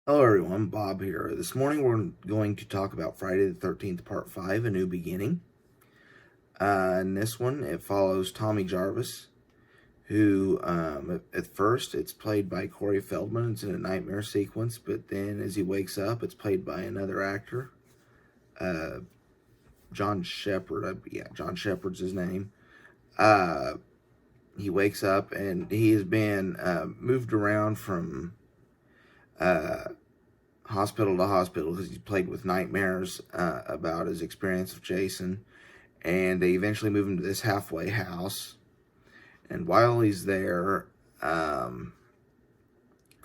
Hello everyone, Bob here. This morning we're going to talk about Friday the 13th Part 5, A New Beginning. In this one, it follows Tommy Jarvis, who at first it's played by Corey Feldman. It's in a nightmare sequence, but then as he wakes up, it's played by another actor, uh, John Shepard. John Shepard's his name. He wakes up and he has been moved around from uh, hospital to hospital because he's played with nightmares about his experience of Jason. And they eventually move him to this halfway house. And while he's there,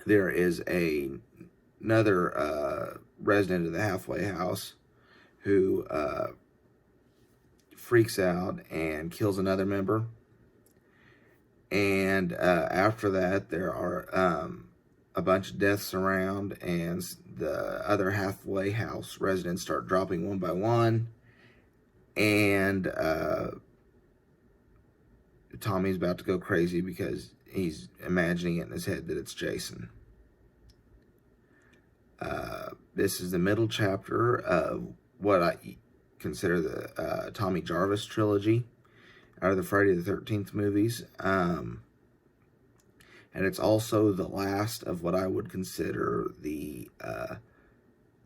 there is another resident of the halfway house who freaks out and kills another member. And after that, there are a bunch of deaths around, and the other halfway house residents start dropping one by one. And Tommy's about to go crazy because he's imagining it in his head that it's Jason. This is the middle chapter of what I consider the Tommy Jarvis trilogy out of the Friday the 13th movies. And it's also the last of what I would consider the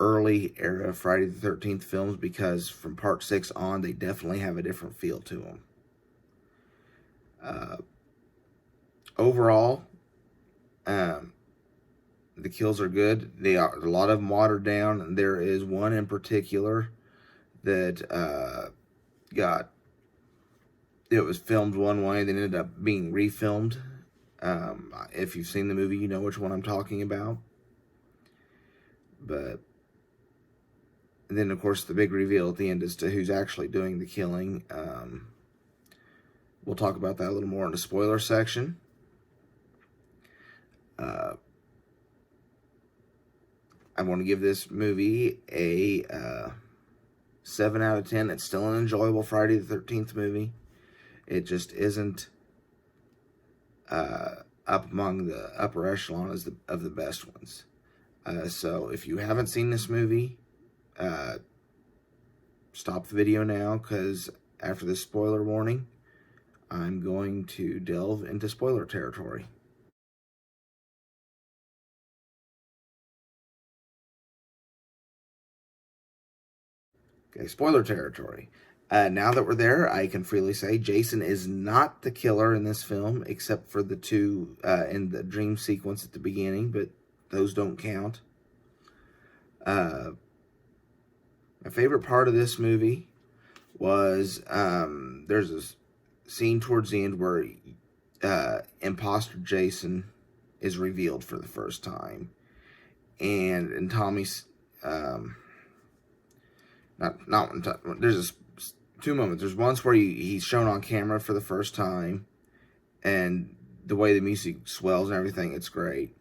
early era Friday the 13th films, because from part 6 on, they definitely have a different feel to them. Overall, the kills are good. They are a lot of them watered down. There is one in particular that it was filmed one way, then ended up being refilmed. If you've seen the movie, you know which one I'm talking about. But then, of course, the big reveal at the end as to who's actually doing the killing. We'll talk about that a little more in the spoiler section. I want to give this movie a 7 out of 10. It's still an enjoyable Friday the 13th movie. It just isn't up among the upper echelon of the best ones. So if you haven't seen this movie, stop the video now, because after this spoiler warning, I'm going to delve into spoiler territory. Okay, spoiler territory. Now that we're there, I can freely say Jason is not the killer in this film, except for the two in the dream sequence at the beginning, but those don't count. My favorite part of this movie was there's a scene towards the end where imposter Jason is revealed for the first time, and Tommy's there's two moments. There's once where he's shown on camera for the first time, and the way the music swells and everything, it's great.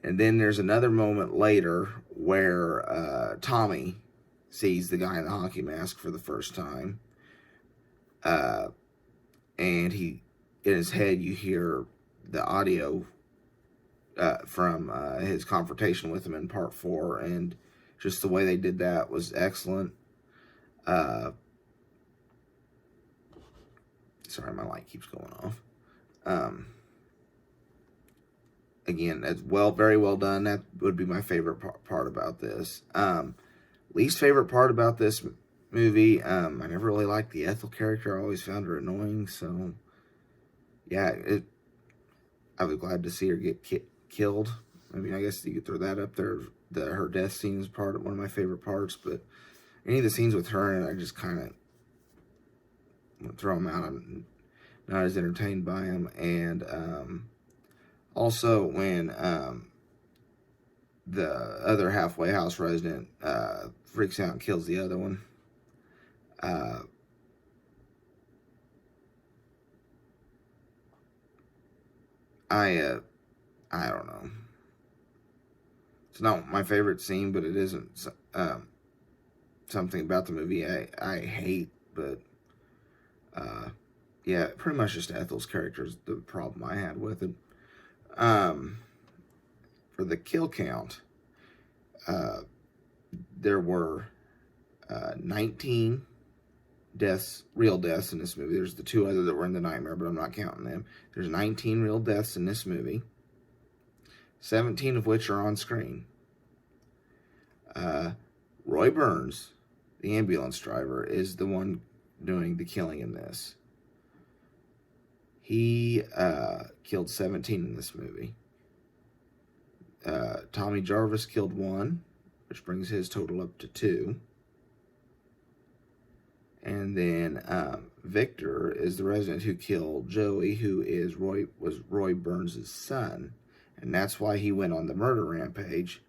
And then there's another moment later where Tommy sees the guy in the hockey mask for the first time. And in his head, you hear the audio from his confrontation with him in part 4. And just the way they did that was excellent. Sorry, my light keeps going off. Again, that's very well done. That would be my favorite part about this. Least favorite part about this movie, I never really liked the Ethel character. I always found her annoying. So, yeah, I was glad to see her get killed. I mean, I guess you could throw that up there. Her death scene is one of my favorite parts. But any of the scenes with her in it, I just kind of throw them out. I'm not as entertained by them. And also, when the other halfway house resident freaks out and kills the other one, I don't know. It's not my favorite scene, but it isn't something about the movie I hate. But yeah, pretty much just Ethel's character is the problem I had with it. For the kill count, There were 19 deaths, real deaths in this movie. There's the 2 other that were in the nightmare, but I'm not counting them. There's 19 real deaths in this movie, 17 of which are on screen. Roy Burns, the ambulance driver, is the one doing the killing in this. He killed 17 in this movie. Tommy Jarvis killed 1, which brings his total up to 2. And then Victor is the resident who killed Joey, who was Roy Burns' son. And that's why he went on the murder rampage.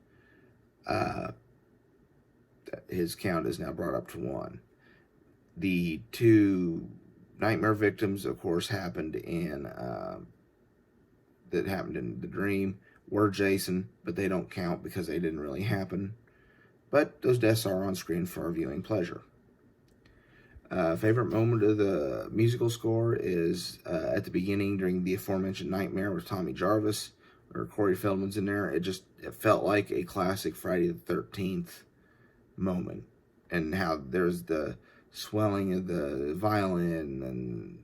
His count is now brought up to 1. The 2 nightmare victims, of course, happened in the dream were Jason, but they don't count because they didn't really happen. But those deaths are on screen for our viewing pleasure. Favorite moment of the musical score is at the beginning during the aforementioned nightmare with Tommy Jarvis, or Corey Feldman's in there. It felt like a classic Friday the 13th moment, and how there's the swelling of the violin and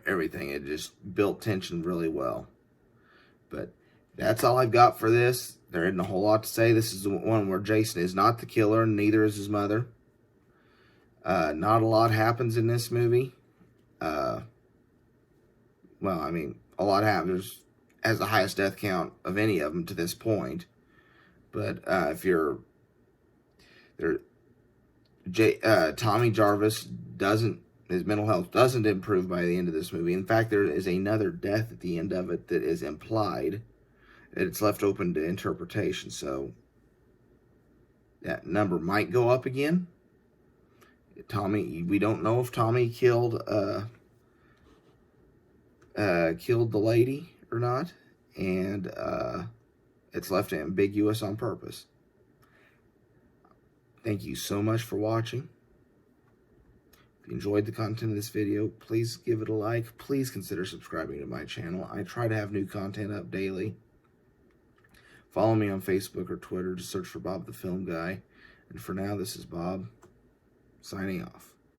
everything. It just built tension really well. But that's all I've got for this. There isn't a whole lot to say. This is the one where Jason is not the killer, and neither is his mother. Not a lot happens in this movie. Well, I mean, a lot happens. Has the highest death count of any of them to this point. But if you're there, Tommy Jarvis his mental health doesn't improve by the end of this movie. In fact, there is another death at the end of it that is implied. It's left open to interpretation. So that number might go up again. We don't know if Tommy killed the lady or not, and it's left ambiguous on purpose. Thank you so much for watching. If you enjoyed the content of this video, please give it a like. Please consider subscribing to my channel. I try to have new content up daily. Follow me on Facebook or Twitter. Just search for Bob the Film Guy. And for now, this is Bob, signing off.